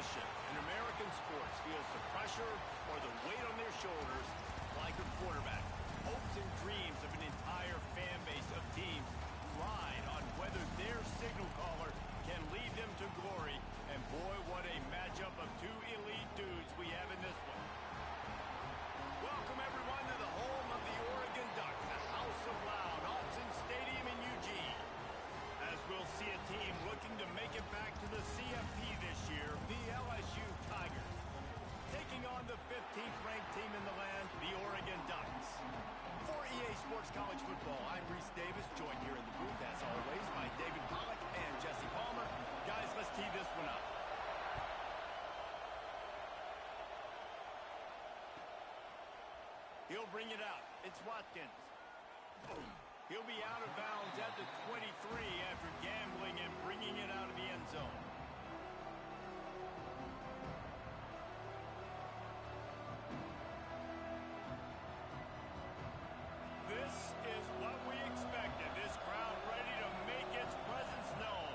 position in American sports feels the pressure or the weight on their shoulders like a quarterback. Hopes and dreams of an entire fan base of teams ride on whether their signal caller can lead them to glory. And boy, what a matchup of two elite dudes we have in this one. Welcome everyone to the home of the Oregon Ducks, the House of Loud, Autzen Stadium in Eugene. As we'll see a team looking to make it back to the CFP this year, the LSU Tigers. Taking on the 15th ranked team in the land, the Oregon Ducks. For EA Sports College Football, I'm Reese Davis, joined here in the booth, as always, by David Pollack and Jesse Palmer. Guys, let's tee this one up. He'll bring it out. It's Watkins. He'll be out of bounds at the 23 after gambling and bringing it out of the end zone. This is what we expected. This crowd ready to make its presence known.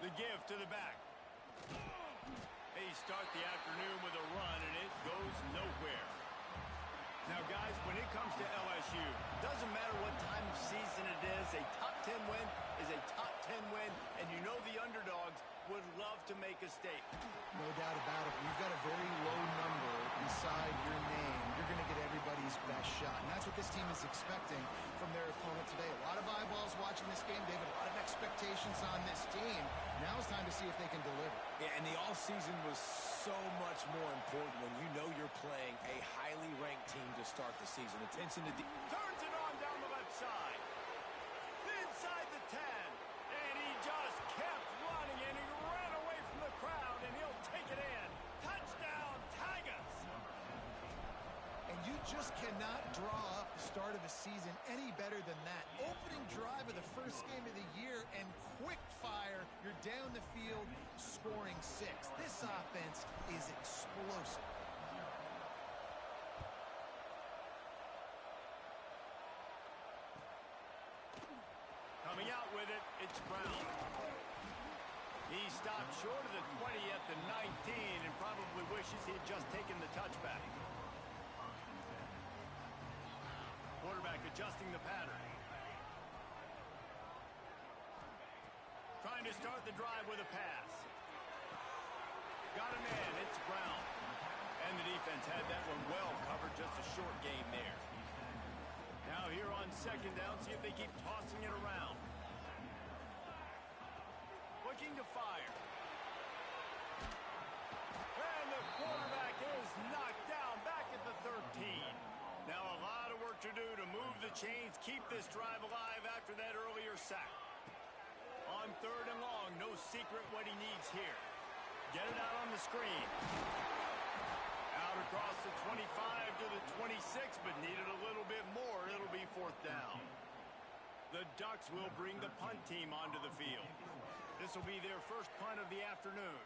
The give to the back. They start the afternoon with a run, and it goes nowhere. Now, guys, when it comes to LSU, doesn't matter what time of season it is, a top 10 win is a top 10 win, and you know the underdogs would love to make a statement. No doubt about it. When you've got a very low number beside your name, you're going to get everybody's best shot. And that's what this team is expecting from their opponent today. A lot of eyeballs watching this game, David. A lot of expectations on this team. Now it's time to see if they can deliver. Yeah, and the offseason was so much more important when you know you're playing a highly ranked team to start the season. Attention to turns it on down the left side. Inside the 10. And he just kept running, and he ran away from the crowd, and he'll take it in. Touchdown, Tigers! And you just cannot draw up the start of a season any better than that. Opening drive of the first game of the year, and quick fire, you're down the field scoring 6. This offense is explosive. Coming out with it, it's Brown. He stopped short of the 20 at the 19 and probably wishes he had just taken the touchback. Quarterback adjusting the pattern. Trying to start the drive with a pass. Got him in, it's Brown. And the defense had that one well covered, just a short gain there. Now here on second down, see if they keep tossing it around. Looking to fire. And the quarterback is knocked down back at the 13. Now a lot of work to do to move the chains, keep this drive alive after that earlier sack. On third and long, no secret what he needs here. Get it out on the screen. Out across the 25 to the 26, but needed a little bit more. It'll be fourth down. The Ducks will bring the punt team onto the field. This will be their first punt of the afternoon.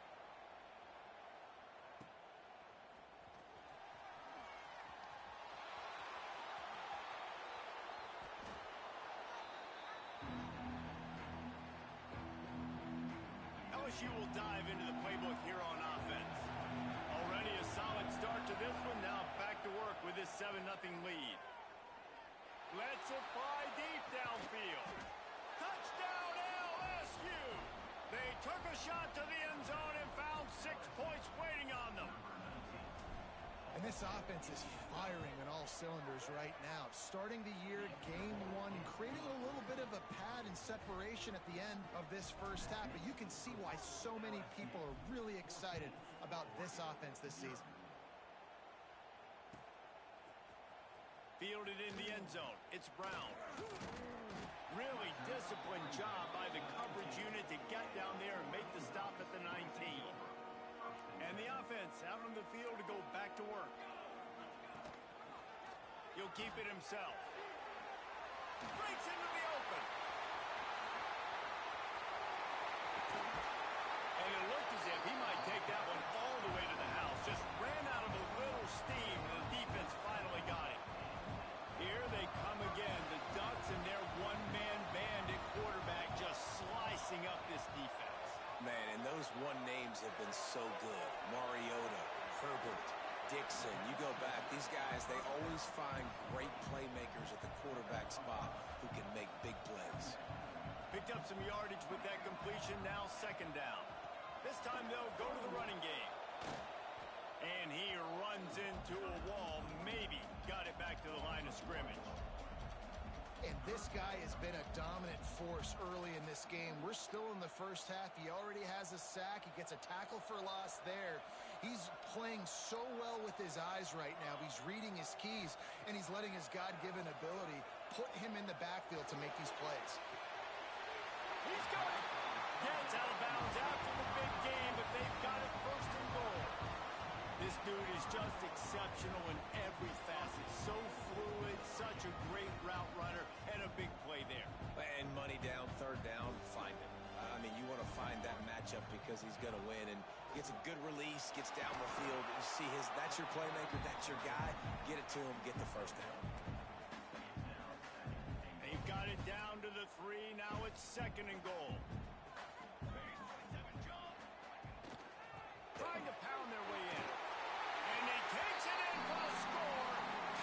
LSU will dive into the playbook here on offense. Already a solid start to this one. Now back to work with this 7-0 lead. Lets it fly deep downfield. Touchdown LSU! They took a shot to the end zone and found 6 points waiting on them. And this offense is firing on all cylinders right now. Starting the year, game 1, and creating a little bit of a pad and separation at the end of this first half. But you can see why so many people are really excited about this offense this season. Fielded in the end zone. It's Brown. Really disciplined job by the coverage unit to get down there and make the stop at the 19. And the offense out on the field to go back to work. He'll keep it himself. Breaks into the open. And it looked as if he might take that one all the way to the house. Just ran out of a little steam, and the defense finally got it. Here they come again. The Ducks and their one-man band at quarterback just slicing up this defense. Man, and those one names have been been so good. Mariota, Herbert, Dixon, you go back. These guys, they always find great playmakers at the quarterback spot who can make big plays. Picked up some yardage with that completion, now second down. This time they'll go to the running game. And he runs into a wall, maybe got it back to the line of scrimmage. And this guy has been a dominant force early in this game. We're still in the first half. He already has a sack. He gets a tackle for loss there. He's playing so well with his eyes right now. He's reading his keys, and he's letting his God-given ability put him in the backfield to make these plays. He's got it. Gets out of bounds after the big game, but they've got it first and goal. This dude is just exceptional in every facet. So fluid, such a great route runner, and a big play there. And money down, third down, find him. I mean, you want to find that matchup because he's going to win. And gets a good release, gets down the field. You see that's your playmaker, that's your guy. Get it to him, get the first down. They've got it down to the 3. Now it's second and goal. Trying to pound their way in. And he takes it in for the score.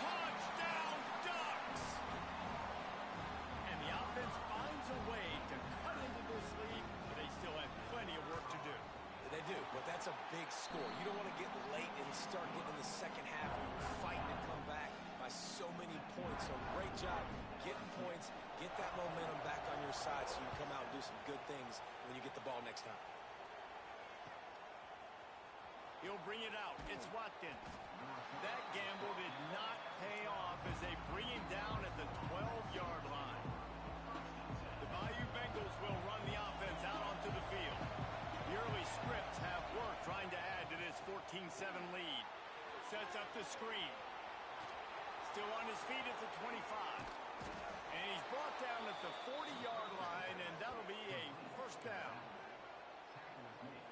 Touchdown, Ducks! And the offense finds a way to cut into this lead, but they still have plenty of work to do. They do, but that's a big score. You don't want to get late and start getting in the second half when you're fighting to come back by so many points. So great job getting points, get that momentum back on your side so you can come out and do some good things when you get the ball next time. He'll bring it out. It's Watkins. That gamble did not pay off as they bring him down at the 12-yard line. The Bayou Bengals will run the offense out onto the field. The early scripts have worked trying to add to this 14-7 lead. Sets up the screen. Still on his feet at the 25. And he's brought down at the 40-yard line, and that'll be a first down.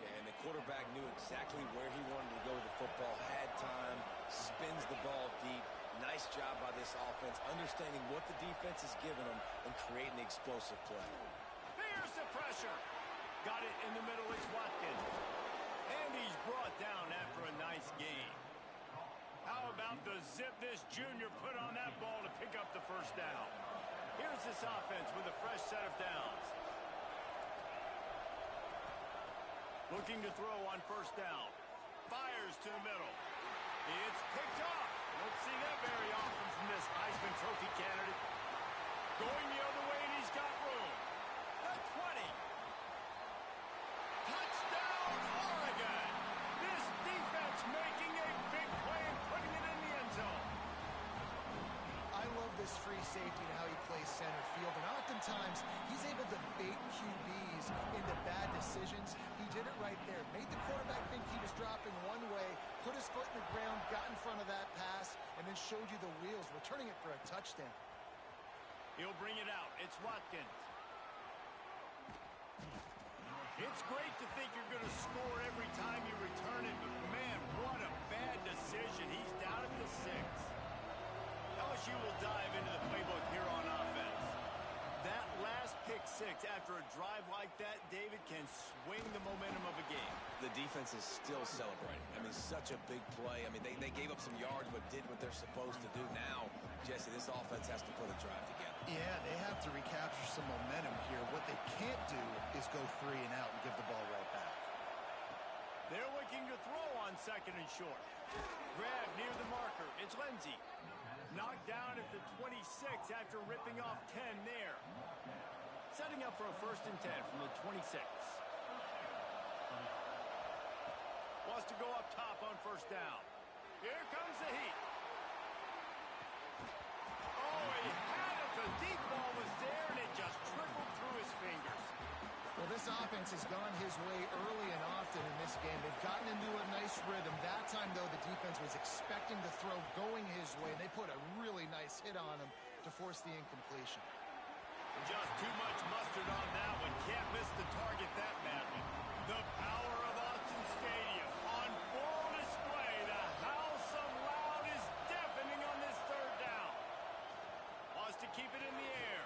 And the quarterback knew exactly where he wanted to go with the football, had time, spins the ball deep. Nice job by this offense, understanding what the defense is giving them and creating the explosive play. Here's the pressure. Got it in the middle, it's Watkins. And he's brought down after a nice gain. How about the zip this junior put on that ball to pick up the first down? Here's this offense with a fresh set of downs. Looking to throw on first down. Fires to the middle. It's picked off. Don't see that very often from this Heisman Trophy candidate. Going the other way, and he's got room. The 20. Touchdown, Oregon. This defense making a big play and putting it in the end zone. I love this free safety and how he plays center field. And oftentimes, he's able to bait QBs into bad decisions. He did it right there. Made the quarterback think he was dropping one way, put his foot in the ground, got in front of that pass, and then showed you the wheels, returning it for a touchdown. He'll bring it out. It's Watkins. It's great to think you're going to score every time you return it, but man, what a bad decision. He's down at the 6. LSU will dive into the playbook here on offense. That last pick 6 after a drive like that, David, can swing the momentum of a game. The defense is still celebrating. I mean, such a big play. I mean, they gave up some yards but did what they're supposed to do. Now, Jesse, this offense has to put a drive together. Yeah, they have to recapture some momentum here. What they can't do is go 3 and out and give the ball right back. They're looking to throw on second and short. Grab near the marker. It's Lindsey. Knocked down at the 26 after ripping off 10 there. Setting up for a first and 10 from the 26. Wants to go up top on first down. Here comes the heat. Oh, he had it. The deep ball was there, and it just trickled through his fingers. Well, this offense has gone his way early and often in this game. They've gotten into a nice rhythm. That time, though, the defense was expecting the throw going his way. They put a really nice hit on him to force the incompletion. Just too much mustard on that one. Can't miss the target that badly. The power of Autzen Stadium on full display. The house of loud is deafening on this third down. Wants to keep it in the air.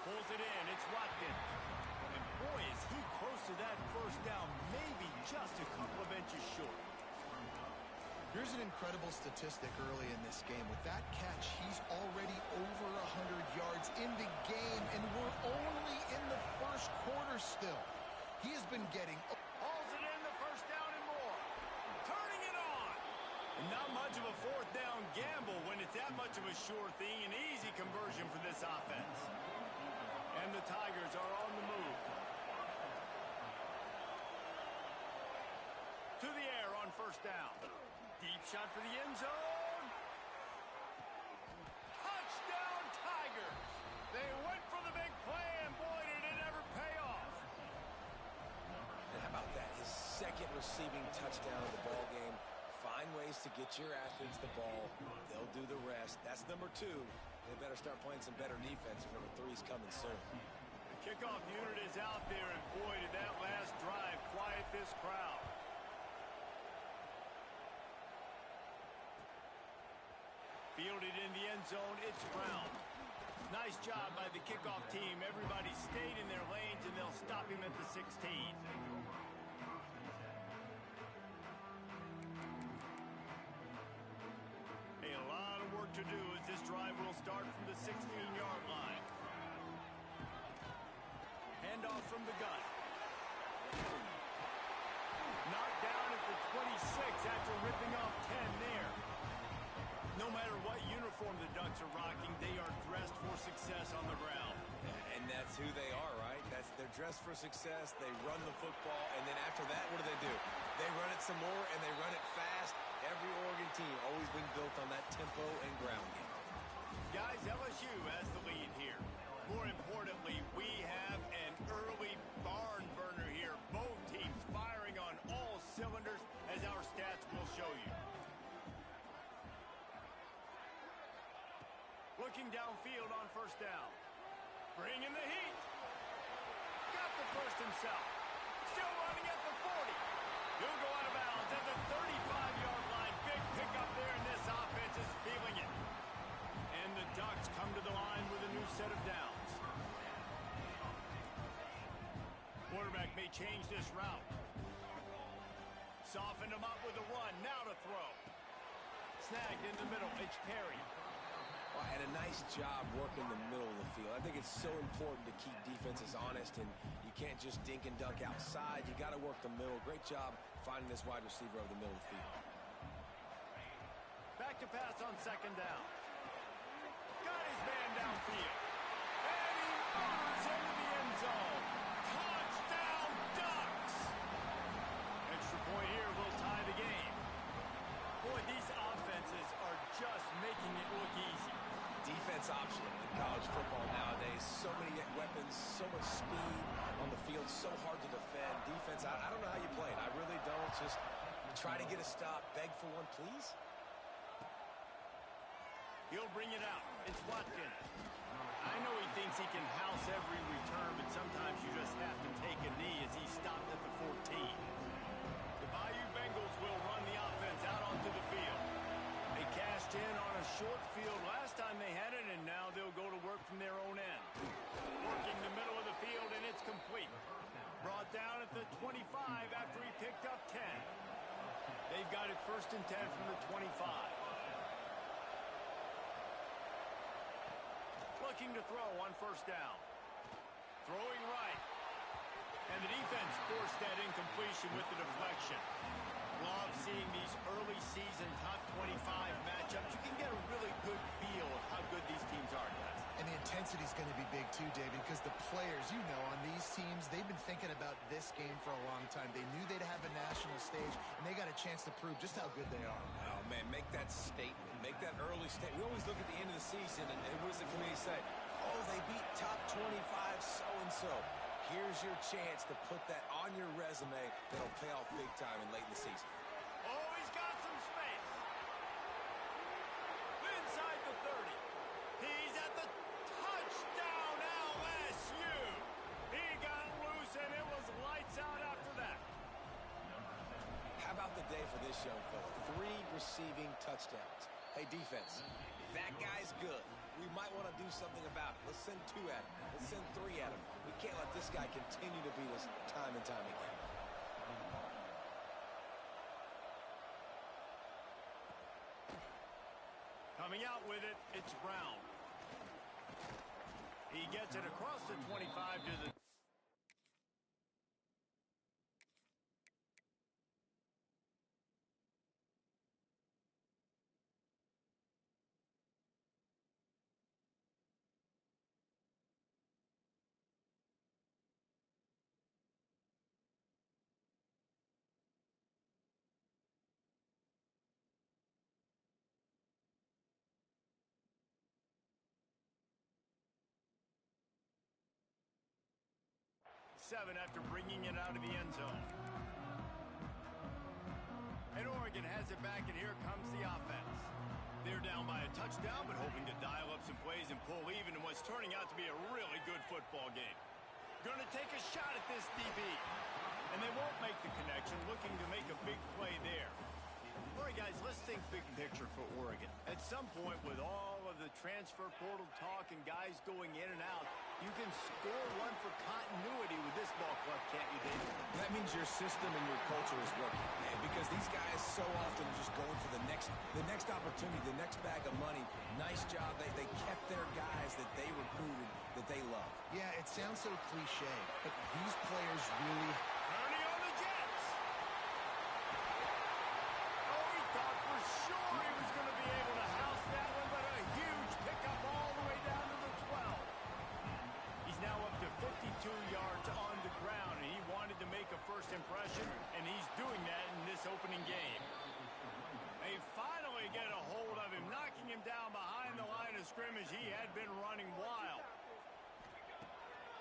Pulls it in. It's Watkins. And boy, boy, is he close to that first down, maybe just a couple of inches short. Here's an incredible statistic early in this game. With that catch, he's already over 100 yards in the game, and we're only in the first quarter still. He has been getting... Hauls it in, the first down and more. Turning it on. And not much of a fourth down gamble when it's that much of a sure thing. An easy conversion for this offense. And the Tigers are on the move. To the air on first down. Deep shot for the end zone. Touchdown, Tigers. They went for the big play, and boy, did it ever pay off. And how about that? His second receiving touchdown of the ball game. Find ways to get your athletes the ball. They'll do the rest. That's number 2. They better start playing some better defense. Number 3's coming soon. The kickoff unit is out there, and boy, did that last drive quiet this crowd. Fielded in the end zone, it's Brown. Nice job by the kickoff team. Everybody stayed in their lanes, and they'll stop him at the 16. A lot of work to do as this drive will start from the 16-yard line. Handoff from the gun. Knocked down at the 26 after ripping off 10 there. No matter what uniform the Ducks are rocking, they are dressed for success on the ground. And that's who they are, right? They're dressed for success. They run the football, and then after that, what do? They run it some more, and they run it fast. Every Oregon team always been built on that tempo and ground game. Guys, LSU has the lead here. More importantly, we have an early barn burner here. Both teams firing on all cylinders, as our stats will show you. Looking downfield on first down. Bringing the heat. Got the first himself. Still running at the 40. He'll go out of bounds at the 35-yard line. Big pickup there, and this offense is feeling it. And the Ducks come to the line with a new set of downs. Quarterback may change this route. Softened him up with a run. Now to throw. Snagged in the middle. It's Perry. And a nice job working the middle of the field. I think it's so important to keep defenses honest, and you can't just dink and dunk outside. You got to work the middle. Great job finding this wide receiver over the middle of the field. Back to pass on second down. Got his man downfield. And he murders into the end zone. Touchdown, Ducks! Extra point here will tie the game. Boy, these offenses are just making it look easy. Defense option in college football nowadays. So many weapons, so much speed on the field, so hard to defend. Defense, I don't know how you play it. I really don't. Just try to get a stop, beg for one, please. He'll bring it out. It's Watkins. I know he thinks he can house every return, but sometimes you just have to take a knee as he stopped at the 14. The Bayou Bengals will run the offense out onto the field. They cashed in on a short field last time they had it, and now they'll go to work from their own end. Working the middle of the field, and it's complete. Brought down at the 25 after he picked up 10. They've got it 1st and 10 from the 25. Looking to throw on first down. Throwing right. And the defense forced that incompletion with the deflection. Love seeing these early season top 25 matchups. You can get a really good feel of how good these teams are, guys. And the intensity is going to be big too, David, because the players, you know, on these teams, they've been thinking about this game for a long time. They knew they'd have a national stage, and they got a chance to prove just how good they are. Oh, man, make that statement. Make that early statement. We always look at the end of the season, and what does the committee say? Oh, they beat top 25 so-and-so. Here's your chance to put that on your resume that'll pay off big time and late in the season. Oh, he's got some space. Inside the 30. He's at the touchdown LSU. He got loose, and it was lights out after that. How about the day for this young fella? 3 receiving touchdowns. Hey, defense, that guy's good. We might want to do something about it. Let's send 2 at him. Let's send 3 at him. We can't let this guy continue to beat us time and time again. Coming out with it, it's Brown. He gets it across the 25 to the... Seven after bringing it out of the end zone. And Oregon has it back, and here comes the offense. They're down by a touchdown, but hoping to dial up some plays and pull even in what's turning out to be a really good football game. Going to take a shot at this DB. And they won't make the connection, looking to make a big play there. All right, guys, let's think big picture for Oregon. At some point, with all of the transfer portal talk and guys going in and out, you can score one for continuity with this ball club, can't you, Dave? That means your system and your culture is working, man, because these guys so often are just going for the next opportunity, the next bag of money. Nice job. They kept their guys that they recruited, that they love. Yeah, it sounds so cliche, but these players really... Ernie on the Jets! Oh, he thought for sure he was going to be able to house that one, but a huge pickup all the way down to the 12. He's now up to 52 yards on the ground, and he wanted to make a first impression, and he's doing that in this opening game. They finally get a hold of him, knocking him down behind the line of scrimmage. He had been running wild.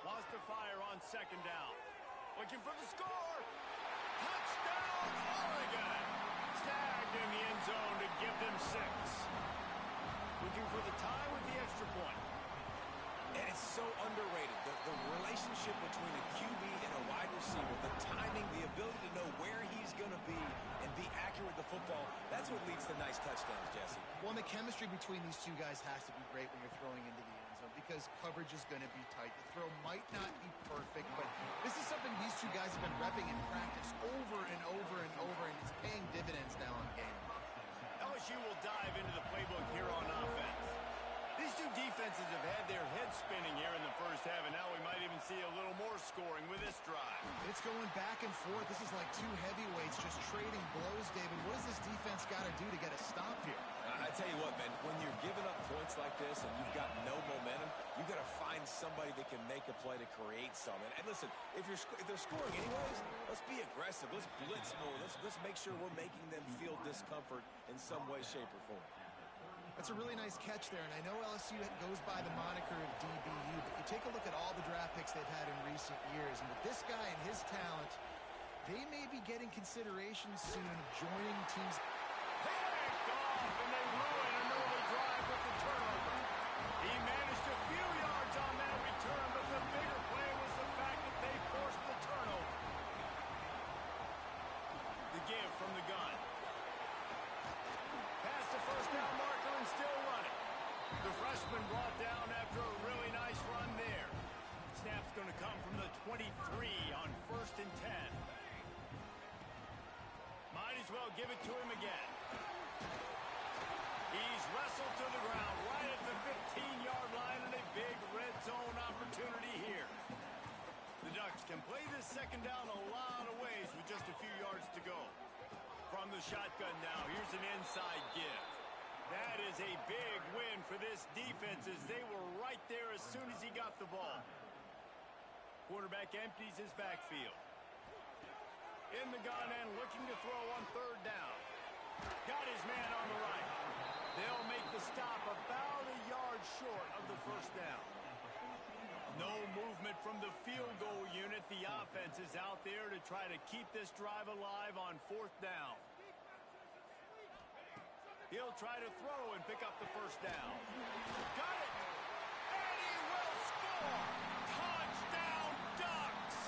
Lost to fire on second down. Looking for the score. Touchdown, Oregon. Snagged in the end zone to give them 6. Looking for the tie with the extra point. And it's so underrated. The relationship between a QB and a wide receiver, the timing, the ability to know where he's going to be and be accurate with the football, that's what leads to nice touchdowns, Jesse. Well, and the chemistry between these two guys has to be great when you're throwing into the end zone because coverage is going to be tight. The throw might not be perfect, but this is something these two guys have been repping in practice over and over and over, and it's paying dividends now on game. LSU will dive into the playbook here on offense. These two defenses have had their heads spinning here in the first half, and now we might even see a little more scoring with this drive. It's going back and forth. This is like two heavyweights just trading blows, David. What does this defense got to do to get a stop here? I tell you what, man, when you're giving up points like this and you've got no momentum, you've got to find somebody that can make a play to create something. And listen, if they're scoring anyways, let's be aggressive. Let's blitz more. Let's make sure we're making them feel discomfort in some way, shape, or form. That's a really nice catch there, and I know LSU goes by the moniker of DBU, but you take a look at all the draft picks they've had in recent years, and with this guy and his talent, they may be getting consideration soon of joining teams. Picked off, and they ruin an early drive with the turnover. He managed a few yards on that return, but the bigger play was the fact that they forced the turnover. The give from the gun. Past the first down marker and still running. The freshman brought down after a really nice run there. Snap's going to come from the 23 on 1st and 10. Might as well give it to him again. He's wrestled to the ground right at the 15-yard line, and a big red zone opportunity here. The Ducks can play this second down a lot of ways with just a few yards to go. From the shotgun now, here's an inside give. That is a big win for this defense as they were right there as soon as he got the ball. Quarterback empties his backfield. In the gun and looking to throw on 3rd down. Got his man on the right. They'll make the stop about a yard short of the first down. No movement from the field goal unit. The offense is out there to try to keep this drive alive on 4th down. He'll try to throw and pick up the first down. Got it! And he will score! Touchdown, Ducks!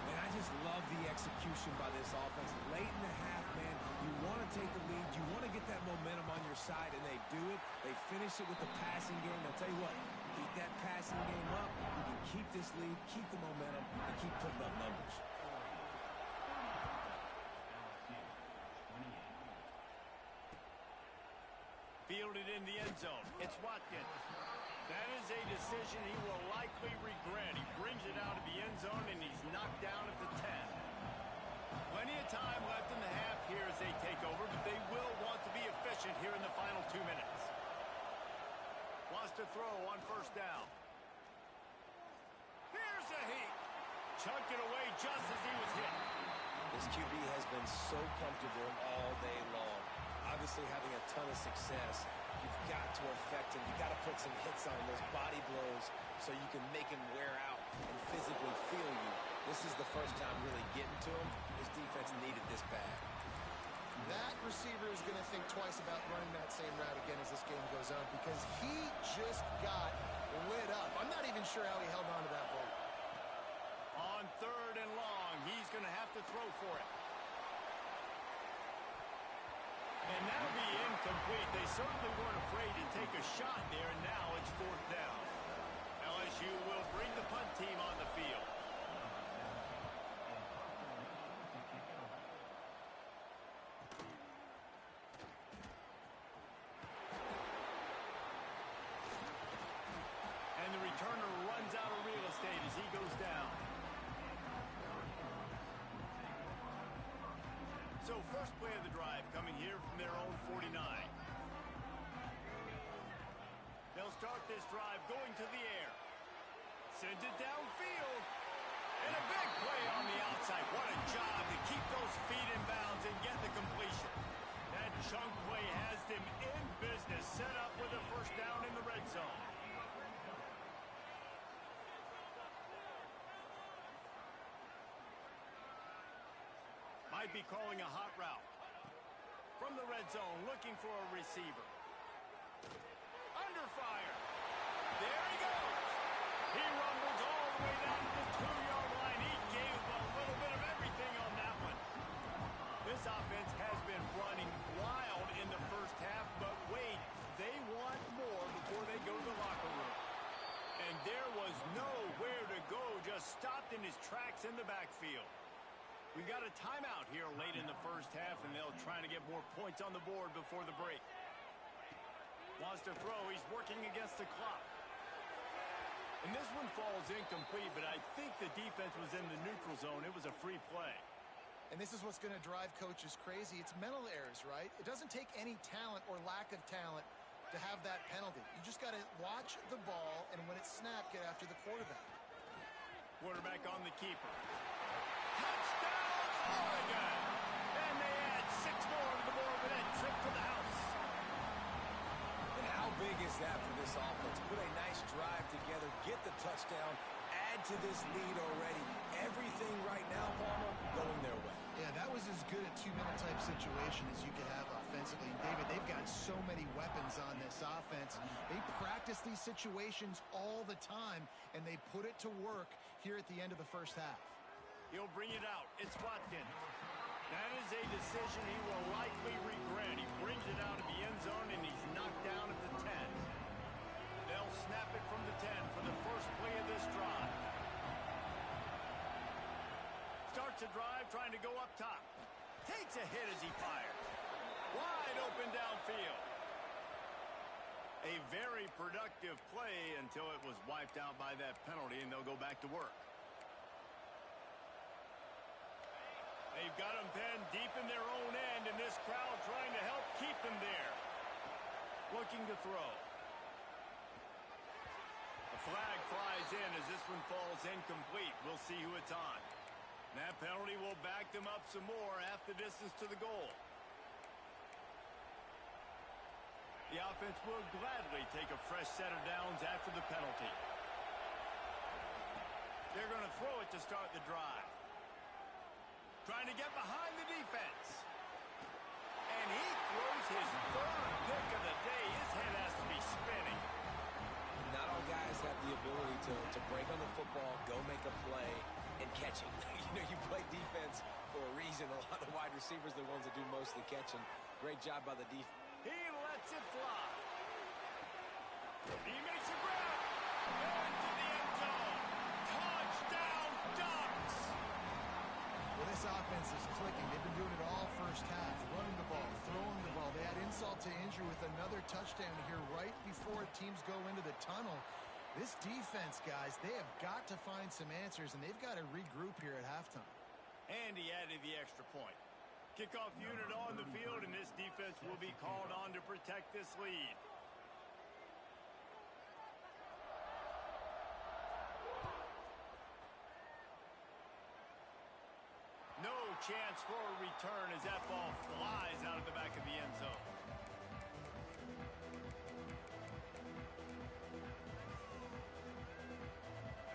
Man, I just love the execution by this offense. Late in the half, man, you want to take the lead. You want to get that momentum on your side, and they do it. They finish it with the passing game. I'll tell you what, Keep that passing game up. You can keep this lead, keep the momentum, and keep putting up numbers. Fielded in the end zone. It's Watkins. That is a decision he will likely regret. He brings it out of the end zone, and he's knocked down at the 10. Plenty of time left in the half here as they take over, but they will want to be efficient here in the final 2 minutes. Wants to throw on first down. Here's a heat. Chunked it away just as he was hit. This QB has been so comfortable all day long. Obviously having a ton of success. You've got to affect him. You've got to put some hits on those body blows so you can make him wear out and physically feel you. This is the first time really getting to him. His defense needed this bad. That receiver is going to think twice about running that same route again as this game goes on because he just got lit up. I'm not even sure how he held on to that ball. On third and long, he's going to have to throw for it. And that'll be incomplete. They certainly weren't afraid to take a shot there, and now it's fourth down. LSU will bring the punt team on the field. And the returner runs out of real estate as he goes down. So first play of the drive coming here from their own 49. They'll start this drive going to the air. Sends it downfield. And a big play on the outside. What a job to keep those feet in bounds and get the completion. That chunk play has them in business, set up with a first down in the red zone. Might be calling a hot route. From the red zone, looking for a receiver. Under fire. There he goes. He rumbles all the way down to the 2-yard line. He gave a little bit of everything on that one. This offense has been running wild in the first half, but wait, they want more before they go to the locker room. And there was nowhere to go, just stopped in his tracks in the backfield. We've got a timeout here late in the first half, and they'll try to get more points on the board before the break. Wants to throw. He's working against the clock. And this one falls incomplete, but I think the defense was in the neutral zone. It was a free play. And this is what's going to drive coaches crazy. It's mental errors, right? It doesn't take any talent or lack of talent to have that penalty. You just got to watch the ball, and when it's snapped, get after the quarterback. Quarterback on the keeper. Touchdown, Oregon! And they add 6 more to the board with that trip to the house. And how big is that for this offense? Put a nice drive together, get the touchdown, add to this lead already. Everything right now, Palmer, going their way. Yeah, that was as good a 2-minute type situation as you could have offensively. And David, they've got so many weapons on this offense. They practice these situations all the time, and they put it to work here at the end of the first half. He'll bring it out. It's Watkins. That is a decision he will likely regret. He brings it out of the end zone, and he's knocked down at the 10. They'll snap it from the 10 for the first play of this drive. Starts a drive trying to go up top. Takes a hit as he fires. Wide open downfield. A very productive play until it was wiped out by that penalty, and they'll go back to work. They've got them pinned deep in their own end, and this crowd trying to help keep them there. Looking to throw. The flag flies in as this one falls incomplete. We'll see who it's on. That penalty will back them up some more, half the distance to the goal. The offense will gladly take a fresh set of downs after the penalty. They're going to throw it to start the drive. Trying to get behind the defense. And he throws his third pick of the day. His head has to be spinning. Not all guys have the ability to break on the football, go make a play, and catch it. You play defense for a reason. A lot of wide receivers are the ones that do most of the catching. Great job by the defense. He lets it fly. He makes a grab. Into the end zone. Touchdown, Ducks! Well, this offense is clicking. They've been doing it all first half, running the ball, throwing the ball. They had insult to injury with another touchdown here right before teams go into the tunnel. This defense, guys, they have got to find some answers, and they've got to regroup here at halftime. And he added the extra point. Kickoff unit on the field, and this defense will be called on to protect this lead. No chance for a return as that ball flies out of the back of the end zone.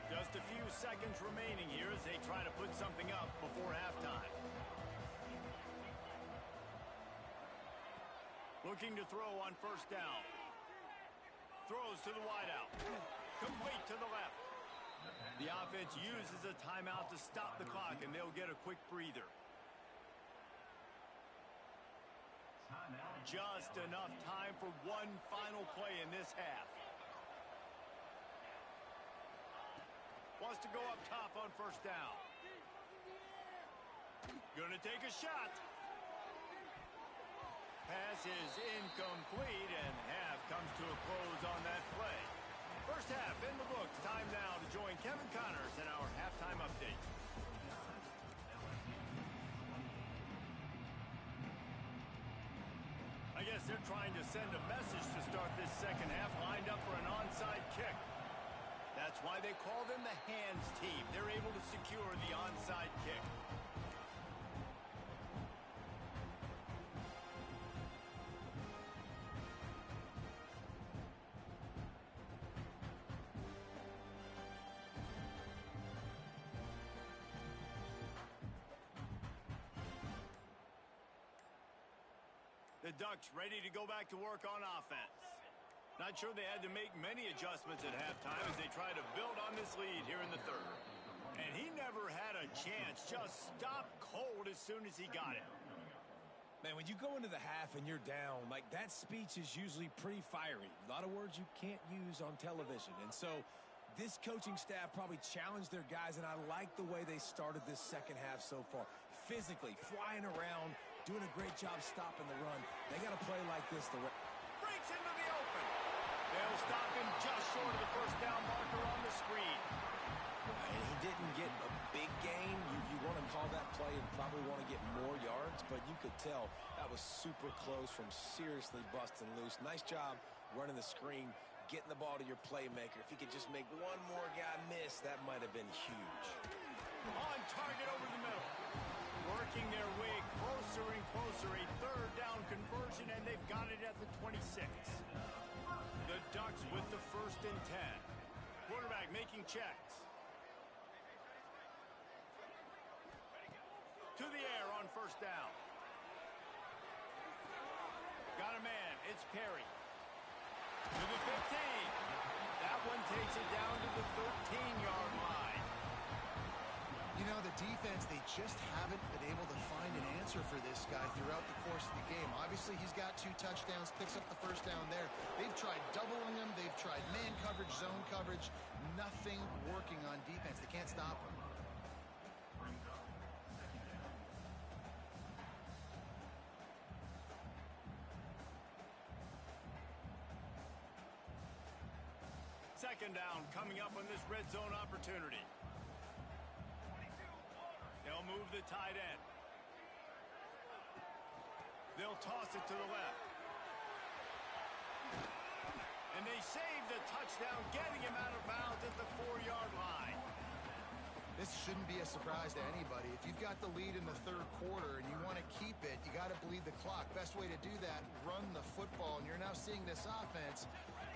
Just a few seconds remaining here as they try to put something up before halftime. Looking to throw on first down. Throws to the wideout. Complete to the left. The offense uses a timeout to stop the clock, and they'll get a quick breather. Just enough time for one final play in this half. Wants to go up top on first down. Gonna take a shot. Pass is incomplete, and half comes to a close on that play. First half in the books. Time now to join Kevin Connors in our halftime update. I guess they're trying to send a message to start this second half, lined up for an onside kick. That's why they call them the hands team. They're able to secure the onside kick. The Ducks ready to go back to work on offense. Not sure they had to make many adjustments at halftime as they try to build on this lead here in the third. And he never had a chance. Just stopped cold as soon as he got it. Man, when you go into the half and you're down, like, that speech is usually pretty fiery. A lot of words you can't use on television. And so this coaching staff probably challenged their guys, and I like the way they started this second half so far. Physically, flying around, doing a great job stopping the run. They got to play like this. Breaks into the open. They'll stop him just short of the first down marker on the screen. And he didn't get a big gain. You want to call that play and probably want to get more yards, but you could tell that was super close from seriously busting loose. Nice job running the screen, getting the ball to your playmaker. If he could just make one more guy miss, that might have been huge. On target over the middle. Working their way closer and closer. A third down conversion, and they've got it at the 26. The Ducks with the 1st and 10. Quarterback making checks. To the air on first down. Got a man. It's Perry. To the 15. That one takes it down to the 13-yard line. You know, the defense, they just haven't been able to find an answer for this guy throughout the course of the game. Obviously, he's got 2 touchdowns, picks up the first down there. They've tried doubling him. They've tried man coverage, zone coverage. Nothing working on defense. They can't stop him. Second down coming up on this red zone opportunity. They'll move the tight end. They'll toss it to the left. And they save the touchdown, getting him out of bounds at the 4-yard line. This shouldn't be a surprise to anybody. If you've got the lead in the third quarter and you want to keep it, you got to bleed the clock. Best way to do that, run the football. And you're now seeing this offense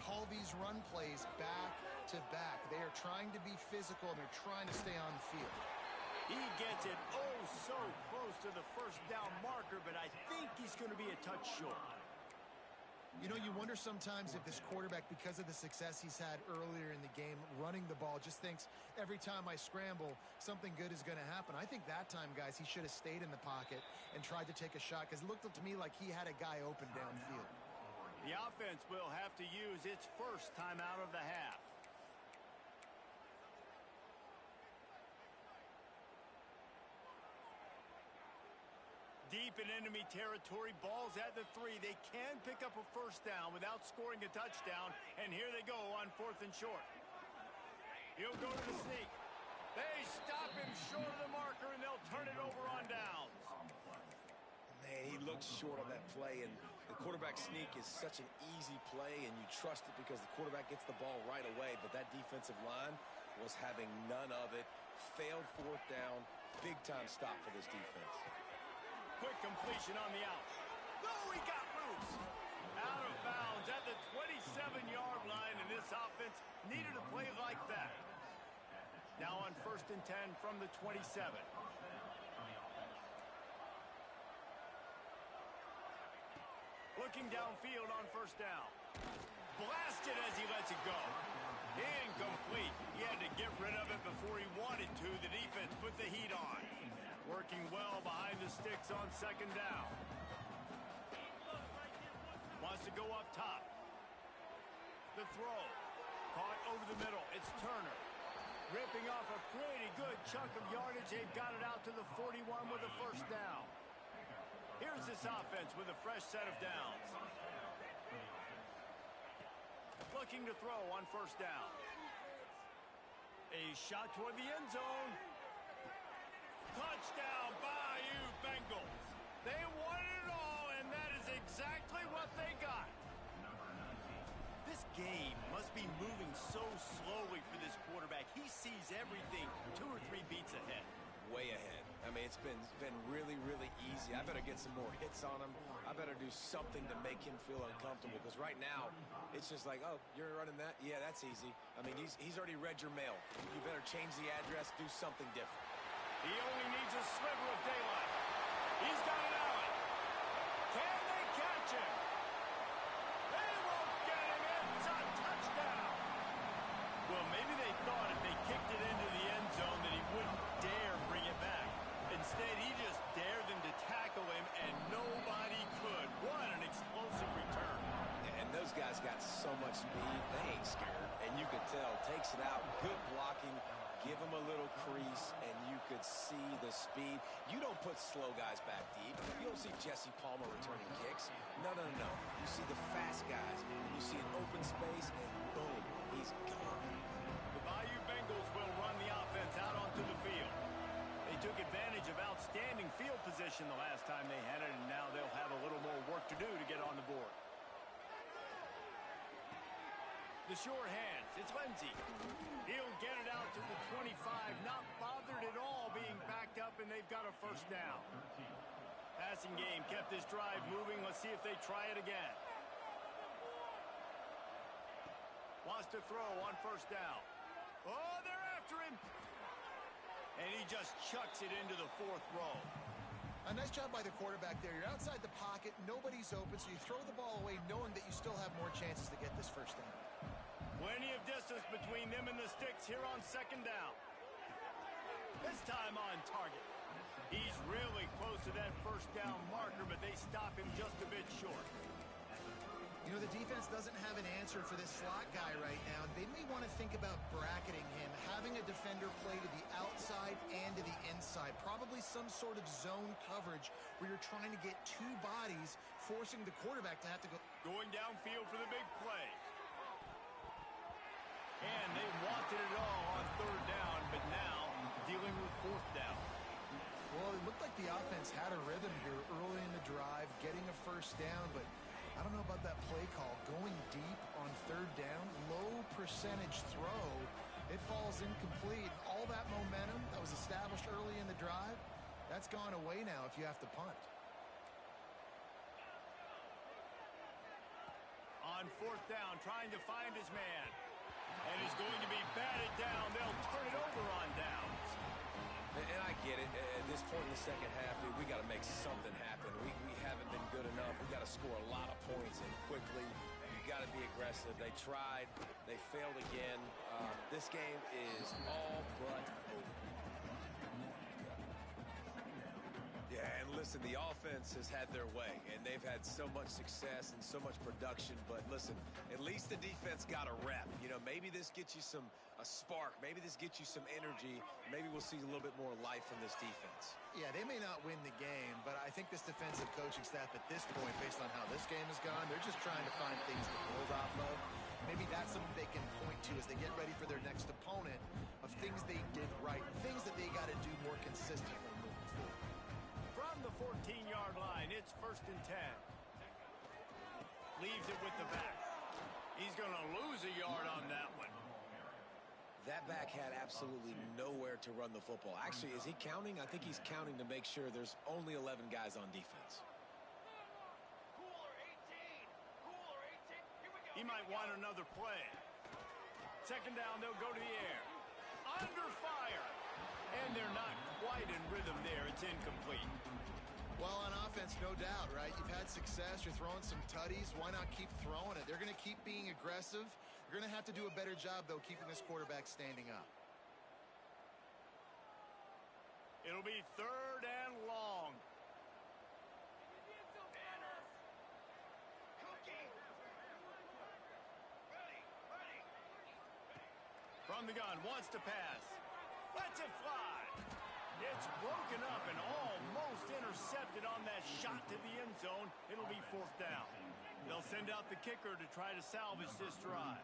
call these run plays back to back. They are trying to be physical, and they're trying to stay on the field. He gets it oh so close to the first down marker, but I think he's going to be a touch short. You know, you wonder sometimes if this quarterback, because of the success he's had earlier in the game, running the ball, just thinks every time I scramble, something good is going to happen. I think that time, guys, he should have stayed in the pocket and tried to take a shot, because it looked to me like he had a guy open downfield. The offense will have to use its first timeout of the half. Deep in enemy territory, ball's at the 3. They can pick up a first down without scoring a touchdown, and here they go on 4th and short. He'll go to the sneak. They stop him short of the marker, and they'll turn it over on downs. Man, he looks short on that play, and the quarterback sneak is such an easy play, and you trust it because the quarterback gets the ball right away, but that defensive line was having none of it. Failed 4th down. Big-time stop for this defense. Quick completion on the out. Oh, he got loose. Out of bounds at the 27-yard line, and this offense needed a play like that. Now on 1st and 10 from the 27. Looking downfield on 1st down. Blasted as he lets it go. Incomplete. He had to get rid of it before he wanted to. The defense put the heat on. Working well behind the sticks on 2nd down. Wants to go up top. The throw. Caught over the middle. It's Turner. Ripping off a pretty good chunk of yardage. They've got it out to the 41 with a 1st down. Here's this offense with a fresh set of downs. Looking to throw on 1st down. A shot toward the end zone. Touchdown, Bayou Bengals. They wanted it all, and that is exactly what they got. This game must be moving so slowly for this quarterback. He sees everything 2 or 3 beats ahead. Way ahead. I mean, it's been really, really easy. I better get some more hits on him. I better do something to make him feel uncomfortable, because right now, it's just like, oh, you're running that? Yeah, that's easy. I mean, he's already read your mail. You better change the address, do something different. He only needs a sliver of daylight. He's got it out. Can they catch him? They won't get him. It's a touchdown. Well, maybe they thought if they kicked it into the end zone that he wouldn't dare bring it back. Instead, he just dared them to tackle him, and nobody could. What an explosive return. And those guys got so much speed, they ain't scared. And you could tell, takes it out, good blocking, give him a little crease, and you could see the speed. You don't put slow guys back deep. You don't see Jesse Palmer returning kicks. No. You see the fast guys. You see an open space, and boom, he's gone. The Bayou Bengals will run the offense out onto the field. They took advantage of outstanding field position the last time they had it, and now they'll have a little more work to do to get on the board. The sure hands. It's Lindsey. He'll get it out to the 25. Not bothered at all being backed up, and they've got a 1st down. Passing game kept this drive moving. Let's see if they try it again. Wants to throw on 1st down. Oh, they're after him. And he just chucks it into the 4th row. A nice job by the quarterback there. You're outside the pocket. Nobody's open, so you throw the ball away knowing that you still have more chances to get this 1st down. Plenty of distance between them and the sticks here on 2nd down. This time on target. He's really close to that 1st down marker, but they stop him just a bit short. You know, the defense doesn't have an answer for this slot guy right now. They may want to think about bracketing him, having a defender play to the outside and to the inside. Probably some sort of zone coverage where you're trying to get 2 bodies, forcing the quarterback to have to go. Going downfield for the big play. And they wanted it all on 3rd down, but now dealing with 4th down. Well, it looked like the offense had a rhythm here early in the drive, getting a 1st down, but I don't know about that play call. Going deep on 3rd down, low percentage throw, it falls incomplete. All that momentum that was established early in the drive, that's gone away now if you have to punt. On 4th down, trying to find his man. And he's going to be batted down. They'll turn it over on downs. And I get it. At this point in the 2nd half, dude, we got to make something happen. We haven't been good enough. We got to score a lot of points and quickly. You got to be aggressive. They tried. They failed again. This game is all but over. Yeah, Yeah, and listen, the offense has had their way, and they've had so much success and so much production. But listen, at least the defense got a rep. You know, maybe this gets you a spark. Maybe this gets you some energy. Maybe we'll see a little bit more life from this defense. Yeah, they may not win the game, but I think this defensive coaching staff at this point, based on how this game has gone, they're just trying to find things to build off of. Maybe that's something they can point to as they get ready for their next opponent of things they did right, things that they got to do more consistently moving forward. From the 14-yard line, it's 1st and 10. Leaves it with the back. He's going to lose a yard on that one. That back had absolutely nowhere to run the football. Actually, is he counting? I think he's counting to make sure there's only 11 guys on defense. He might want another play. 2nd down, they'll go to the air. Under fire. And they're not quite in rhythm there. It's incomplete. Well, on offense, no doubt, right? You've had success. You're throwing some tutties. Why not keep throwing it? They're going to keep being aggressive. You're going to have to do a better job, though, keeping this quarterback standing up. It'll be 3rd and long. From the gun, wants to pass. Lets it fly. It's broken up and almost intercepted on that shot to the end zone. It'll be 4th down. They'll send out the kicker to try to salvage this drive.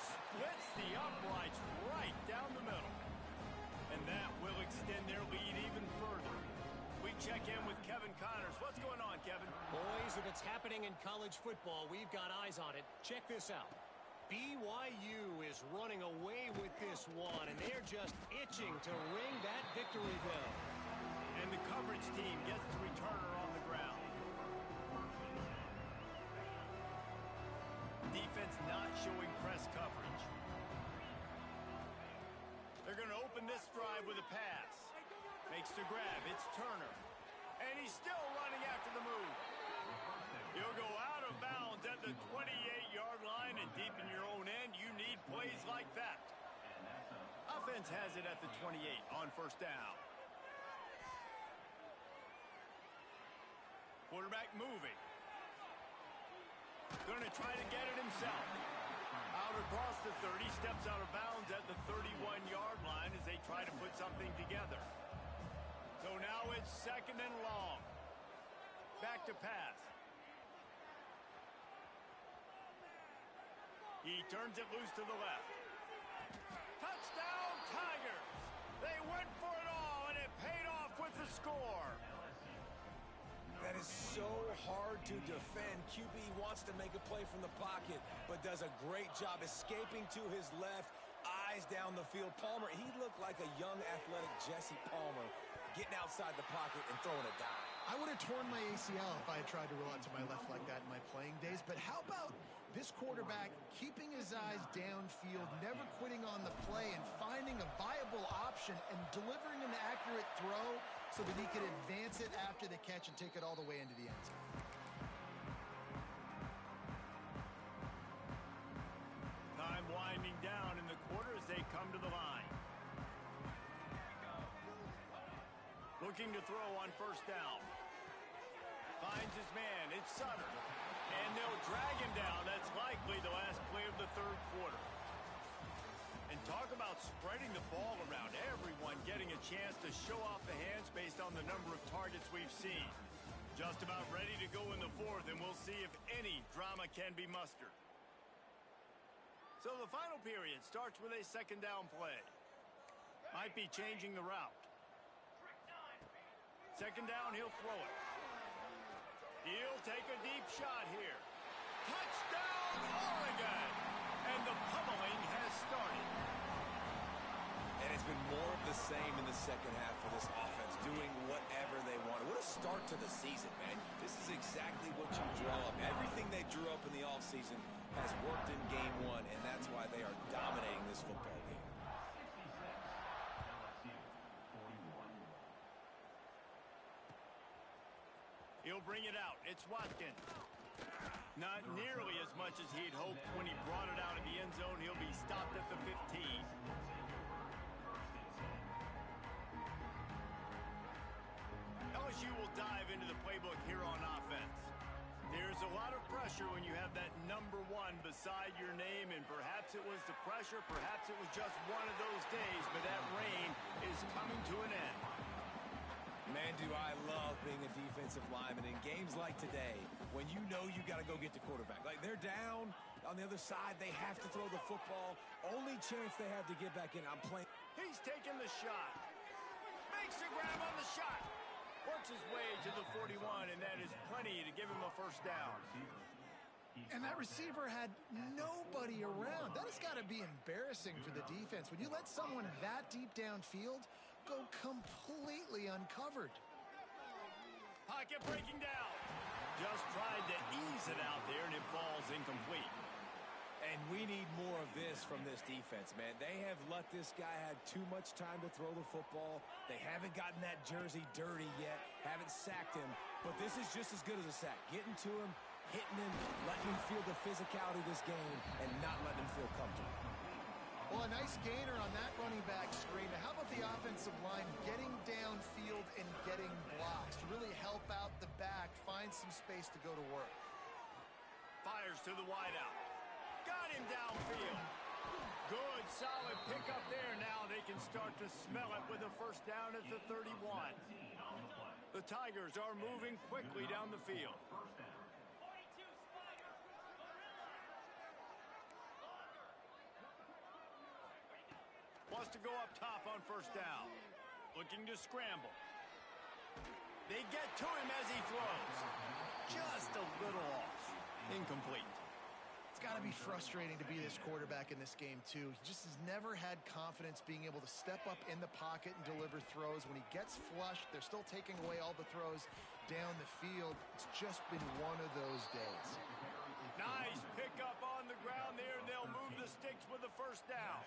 Splits the uprights right down the middle. And that will extend their lead even further. We check in with Kevin Connors. What's going on, Kevin? Boys, if it's happening in college football, we've got eyes on it. Check this out. BYU is running away with this one, and they're just itching to ring that victory bell. And the coverage team gets the returner on the ground. Defense not showing press coverage. They're going to open this drive with a pass. Makes the grab. It's Turner. And he's still running after the move. He'll go out of bounds at the 28-yard line, and deep in your own end, you need plays like that. Offense has it at the 28 on 1st down. Quarterback moving. Going to try to get it himself. Out across the 30, steps out of bounds at the 31-yard line as they try to put something together. So now it's 2nd and long. Back to pass. He turns it loose to the left. Touchdown, Tigers! They went for it all, and it paid off with the score. That is so hard to defend. QB wants to make a play from the pocket, but does a great job escaping to his left, eyes down the field. Palmer, he looked like a young, athletic Jesse Palmer, getting outside the pocket and throwing it down. I would have torn my ACL if I had tried to roll out to my left like that in my playing days, but how about this quarterback keeping his eyes downfield, never quitting on the play, and finding a viable option and delivering an accurate throw so that he could advance it after the catch and take it all the way into the end zone. Time winding down in the quarter as they come to the line. Looking to throw on 1st down. Finds his man. It's Sutter. And they'll drag him down. That's likely the last play of the 3rd quarter. And talk about spreading the ball around. Everyone getting a chance to show off the hands based on the number of targets we've seen. Just about ready to go in the 4th, and we'll see if any drama can be mustered. So the final period starts with a 2nd down play. Might be changing the route. 2nd down, he'll throw it. He'll take a deep shot here. Touchdown, Oregon! And the pummeling has started. And it's been more of the same in the 2nd half for this offense, doing whatever they want. What a start to the season, man. This is exactly what you draw up. Everything they drew up in the offseason has worked in game 1, and that's why they are dominating this football game. He'll bring it out. It's Watkins. Not nearly as much as he'd hoped when he brought it out of the end zone. He'll be stopped at the 15. LSU will dive into the playbook here on offense. There's a lot of pressure when you have that number 1 beside your name, and perhaps it was the pressure, perhaps it was just one of those days, but that rain is coming to an end. Man, do I love being a defensive lineman in games like today when you know you got to go get the quarterback. Like, they're down on the other side. They have to throw the football. Only chance they have to get back in. I'm playing. He's taking the shot. Makes the grab on the shot. Works his way to the 41, and that is plenty to give him a first down. And that receiver had nobody around. That has got to be embarrassing for the defense. When you let someone that deep downfield go completely uncovered. Pocket breaking down. Just tried to ease it out there, and it falls incomplete. And we need more of this from this defense, man. They have let this guy have too much time to throw the football. They haven't gotten that jersey dirty yet, haven't sacked him. But this is just as good as a sack. Getting to him, hitting him, letting him feel the physicality of this game, and not letting him feel comfortable. Well, a nice gainer on that running back screen. Now, how about the offensive line getting downfield and getting blocks to really help out the back, find some space to go to work? Fires to the wideout. Got him downfield. Good, solid pickup there. Now they can start to smell it with a first down at the 31. The Tigers are moving quickly down the field. Wants to go up top on first down. Looking to scramble. They get to him as he throws. Just a little off. Incomplete. It's got to be frustrating to be this quarterback in this game, too. He just has never had confidence being able to step up in the pocket and deliver throws. When he gets flushed, they're still taking away all the throws down the field. It's just been one of those days. Nice pickup on the ground there, and they'll move the sticks with the first down.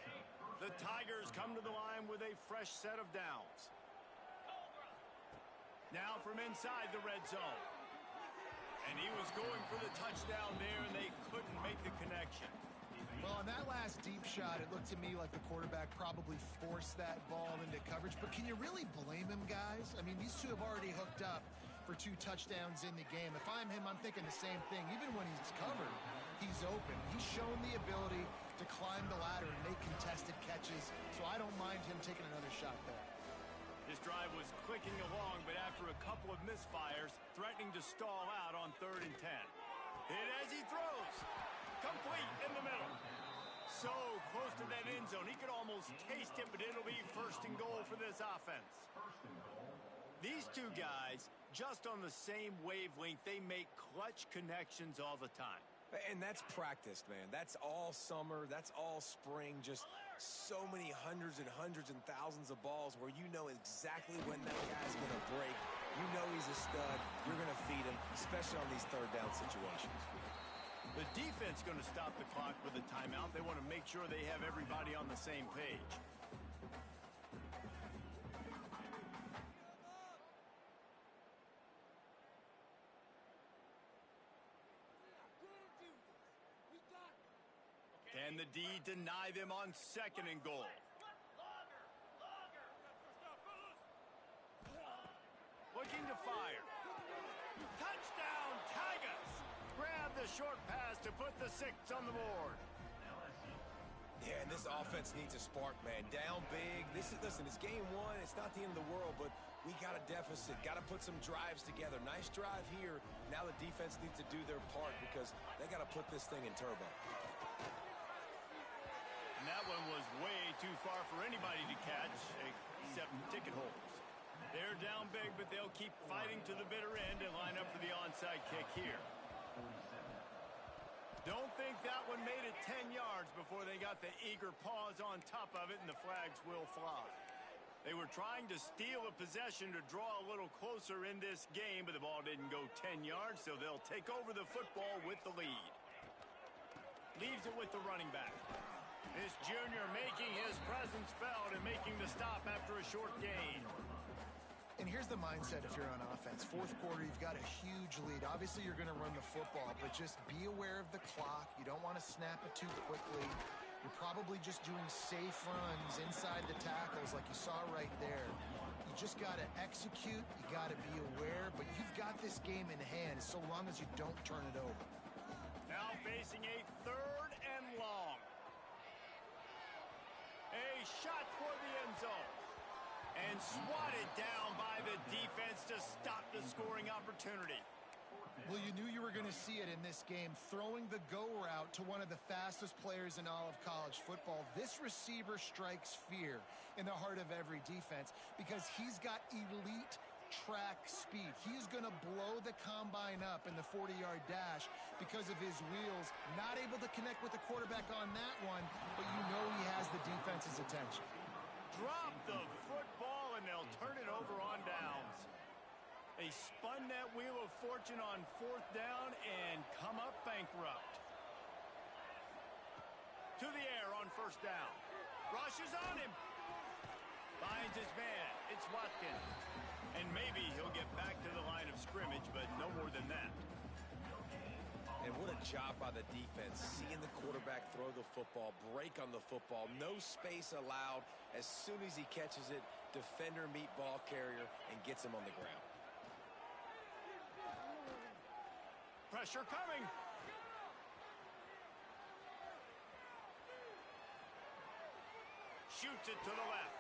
The Tigers come to the line with a fresh set of downs. Now from inside the red zone. And he was going for the touchdown there, and they couldn't make the connection. Well, on that last deep shot, it looked to me like the quarterback probably forced that ball into coverage. But can you really blame him, guys? I mean, these two have already hooked up for 2 touchdowns in the game. If I'm him, I'm thinking the same thing. Even when he's covered, he's open. He's shown the ability to climb the ladder and make contested catches, so I don't mind him taking another shot there. This drive was clicking along, but after a couple of misfires, threatening to stall out on 3rd and 10. Hit as he throws. Complete in the middle. So close to that end zone. He could almost taste it, but it'll be 1st and goal for this offense. These two guys, just on the same wavelength, they make clutch connections all the time. And that's practice, man. That's all summer. That's all spring. Just so many hundreds and thousands of balls where you know exactly when that guy's going to break. You know he's a stud. You're going to feed him, especially on these 3rd down situations. The defense going to stop the clock with a timeout. They want to make sure they have everybody on the same page. Can the D deny them on 2nd and goal? Looking to fire. Touchdown, Tigers! Grab the short pass to put the 6 on the board. Yeah, and this offense needs a spark, man. Down big. Listen, it's game 1. It's not the end of the world, but we got a deficit. Got to put some drives together. Nice drive here. Now the defense needs to do their part because they got to put this thing in turbo. And that one was way too far for anybody to catch, except ticket holders. They're down big, but they'll keep fighting to the bitter end and line up for the onside kick here. Don't think that one made it 10 yards before they got the eager paws on top of it, and the flags will fly. They were trying to steal a possession to draw a little closer in this game, but the ball didn't go 10 yards, so they'll take over the football with the lead. Leaves it with the running back. This junior making his presence felt and making the stop after a short gain. And here's the mindset if you're on offense. Fourth quarter, you've got a huge lead. Obviously, you're going to run the football, but just be aware of the clock. You don't want to snap it too quickly. You're probably just doing safe runs inside the tackles like you saw right there. You just got to execute. You got to be aware, but you've got this game in hand so long as you don't turn it over. Now facing a 3rd and long. A shot toward the end zone. And swatted down by the defense to stop the scoring opportunity. Well, you knew you were going to see it in this game, throwing the go route to one of the fastest players in all of college football. This receiver strikes fear in the heart of every defense because he's got elite track speed. He's going to blow the combine up in the 40-yard dash because of his wheels. Not able to connect with the quarterback on that one, but you know he has the defense's attention. Drop the football, and they'll turn it over on downs. They spun that wheel of fortune on 4th down and come up bankrupt. To the air on 1st down. Rushes on him. Finds his man. It's Watkins. And maybe he'll get back to the line of scrimmage, but no more than that. And what a job by the defense, seeing the quarterback throw the football, break on the football, no space allowed. As soon as he catches it, defender meet ball carrier and gets him on the ground. Pressure coming. Shoots it to the left.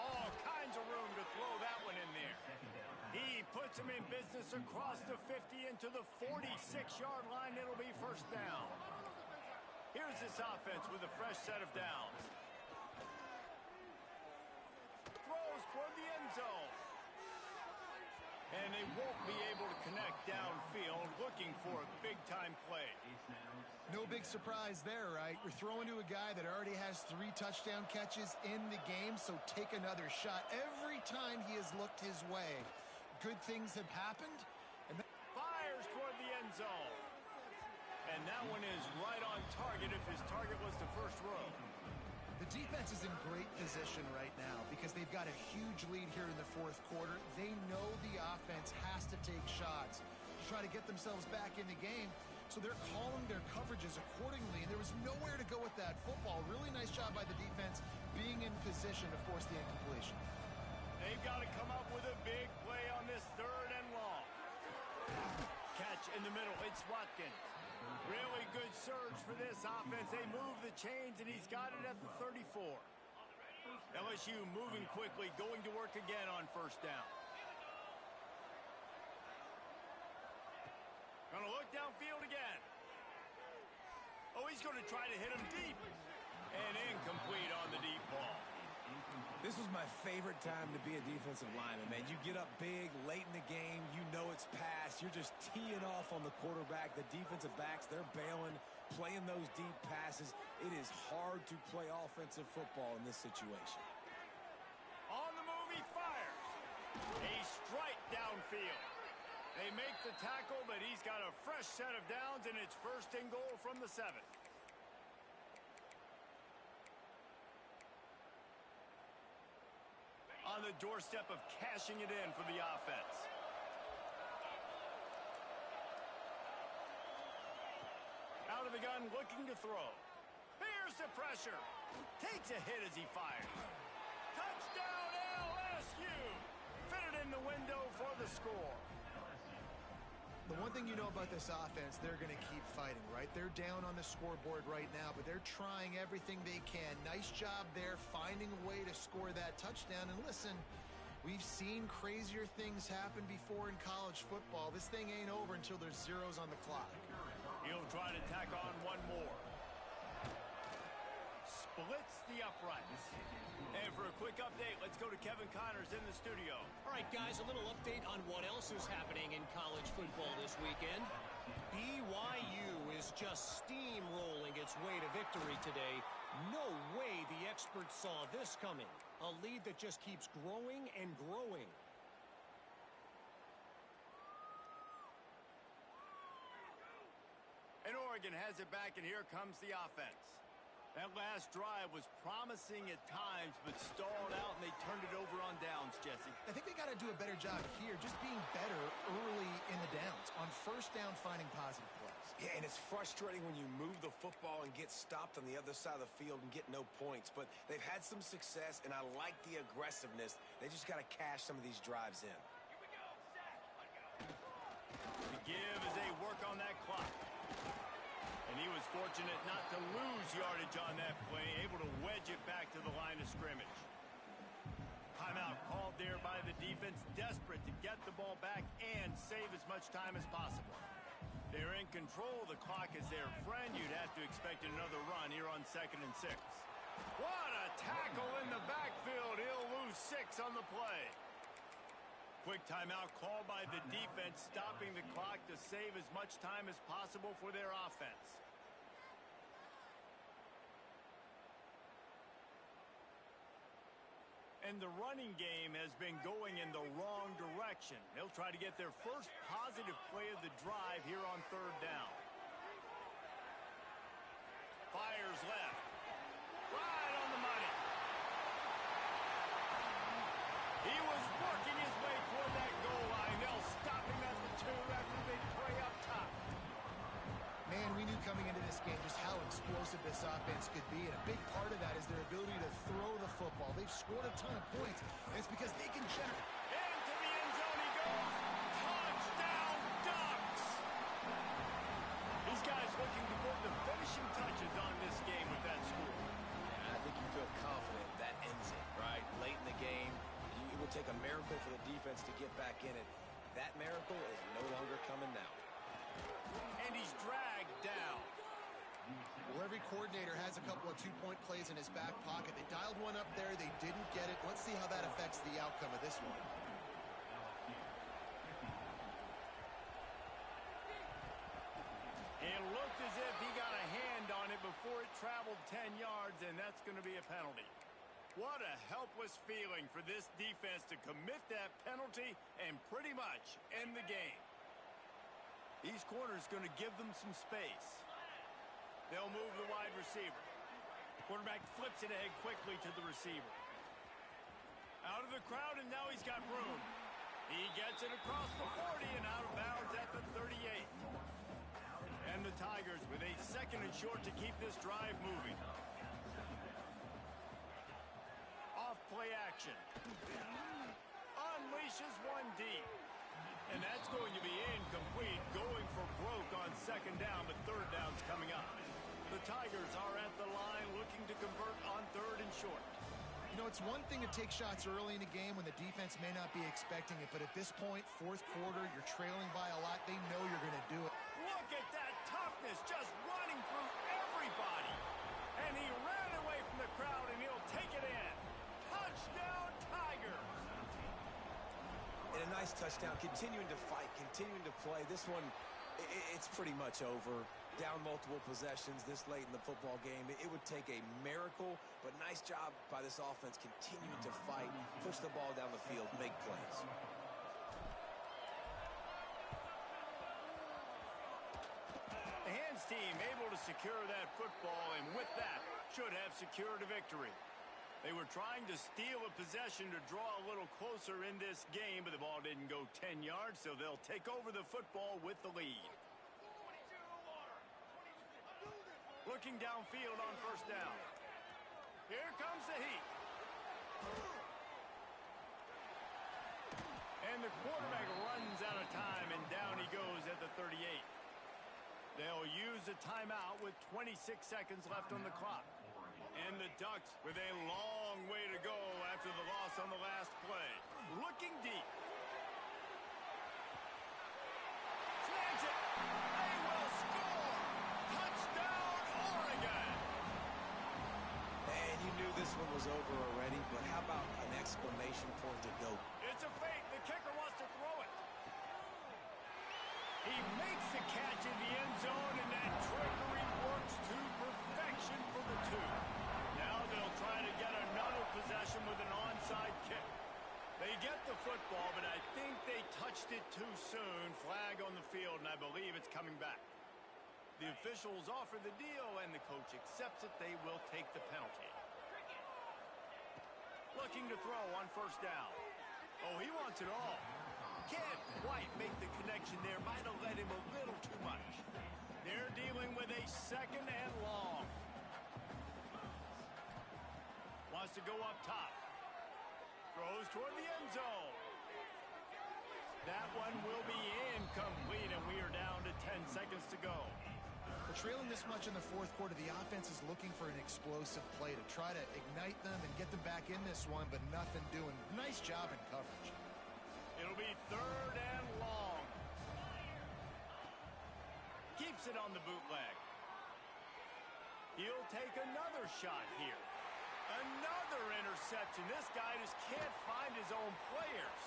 All kinds of room to throw that one in there. He puts him in business across the 50 into the 46-yard line. It'll be 1st down. Here's this offense with a fresh set of downs. Throws toward the end zone. And they won't be able to connect downfield, looking for a big-time play. No big surprise there, right? You're throwing to a guy that already has 3 touchdown catches in the game, so take another shot. Every time he has looked his way, good things have happened. And fires toward the end zone. And that one is right on target if his target was the first row. The defense is in great position right now because they've got a huge lead here in the 4th quarter. They know the offense has to take shots to try to get themselves back in the game. So they're calling their coverages accordingly, and there was nowhere to go with that football. Really nice job by the defense being in position to force the incompletion. They've got to come up with a big play on this 3rd and long. Catch in the middle. It's Watkins. Really good surge for this offense. They move the chains, and he's got it at the 34. LSU moving quickly, going to work again on 1st down. Going to look downfield again. Oh, he's going to try to hit him deep. And incomplete on the deep ball. This was my favorite time to be a defensive lineman, man. You get up big, late in the game, you know it's past. You're just teeing off on the quarterback. The defensive backs, they're bailing, playing those deep passes. It is hard to play offensive football in this situation. On the move, he fires. A strike downfield. They make the tackle, but he's got a fresh set of downs, and it's 1st and goal from the 7. On the doorstep of cashing it in for the offense. Out of the gun, looking to throw. Here's the pressure. Takes a hit as he fires. Touchdown LSU. Fitted in the window for the score. The one thing you know about this offense, they're going to keep fighting, right? They're down on the scoreboard right now, but they're trying everything they can. Nice job there, finding a way to score that touchdown. And listen, we've seen crazier things happen before in college football. This thing ain't over until there's zeros on the clock. He'll try to tack on one more. Splits the uprights. And for a quick update, let's go to Kevin Connors in the studio. All right, guys, a little update on what else is happening in college football this weekend. BYU is just steamrolling its way to victory today. No way the experts saw this coming. A lead that just keeps growing and growing. And Oregon has it back, and here comes the offense. That last drive was promising at times, but stalled out, and they turned it over on downs, Jesse. I think they got to do a better job here, just being better early in the downs. On first down, finding positive plays. Yeah, and it's frustrating when you move the football and get stopped on the other side of the field and get no points. But they've had some success, and I like the aggressiveness. They just got to cash some of these drives in. The give as they work on that clock. And he was fortunate not to lose yardage on that play, able to wedge it back to the line of scrimmage. Timeout called there by the defense, desperate to get the ball back and save as much time as possible. They're in control. The clock is their friend. You'd have to expect another run here on 2nd and 6. What a tackle in the backfield. He'll lose 6 on the play. Quick timeout called by the defense, stopping the clock to save as much time as possible for their offense. And the running game has been going in the wrong direction. They'll try to get their first positive play of the drive here on 3rd down. Fires left. Right on the money. He was working his way toward that goal line. They'll stop him at the 2 after they play up top. Man, we knew coming into this game just how explosive this offense could be, and a big part of that is their ability to throw the football. They've scored a ton of points, and it's because they can generate. Into the end zone he goes. Touchdown, Ducks! These guys looking to put the finishing touches on this game with that score. Yeah, I think you feel confident that ends it, right? Late in the game, it would take a miracle for the defense to get back in it. That miracle is no longer coming now. And he's dragged down. Well, every coordinator has a couple of two-point plays in his back pocket. They dialed one up there. They didn't get it. Let's see how that affects the outcome of this one. It looked as if he got a hand on it before it traveled 10 yards, and that's going to be a penalty. What a helpless feeling for this defense to commit that penalty and pretty much end the game. These corners going to give them some space. They'll move the wide receiver. Quarterback flips it ahead quickly to the receiver. Out of the crowd, and now he's got room. He gets it across the 40 and out of bounds at the 38. And the Tigers with a 2nd and short to keep this drive moving. Off play action. Unleashes one deep. And that's going to be incomplete, going for broke on 2nd down, but 3rd down's coming up. The Tigers are at the line looking to convert on 3rd and short. You know, it's one thing to take shots early in the game when the defense may not be expecting it, but at this point, 4th quarter, you're trailing by a lot. They know you're going to do it. Look at that toughness, just running through everybody. And he ran away from the crowd, and he'll take it in. Touchdown, Tigers! And a nice touchdown, continuing to fight, continuing to play. This one, it's pretty much over. Down multiple possessions this late in the football game. It would take a miracle, but nice job by this offense continuing to fight, push the ball down the field, make plays. The hands team able to secure that football, and with that, should have secured a victory. They were trying to steal a possession to draw a little closer in this game, but the ball didn't go 10 yards, so they'll take over the football with the lead. Looking downfield on 1st down. Here comes the heat. And the quarterback runs out of time, and down he goes at the 38. They'll use a timeout with 26 seconds left on the clock. And the Ducks with a long way to go after the loss on the last play. Looking deep. Snags it. They will score. Touchdown, Oregon. And you knew this one was over already, but how about an exclamation point to go? It's a fake. The kicker wants to throw it. He makes the catch in the end zone, and that trickery works to perfection for the 2. Now they'll try to get another possession with an onside kick. They get the football, but I think they touched it too soon. Flag on the field, and I believe it's coming back. The officials offer the deal, and the coach accepts it. They will take the penalty. Looking to throw on first down. Oh, he wants it all. Can't quite make the connection there. Might have led him a little too much. They're dealing with a second and long. Wants to go up top. Throws toward the end zone. That one will be incomplete, and we are down to 10 seconds to go. Well, trailing this much in the fourth quarter, the offense is looking for an explosive play to try to ignite them and get them back in this one, but nothing doing. Nice job in coverage. It'll be third and long. Keeps it on the bootleg. He'll take another shot here. Another interception. This guy just can't find his own players.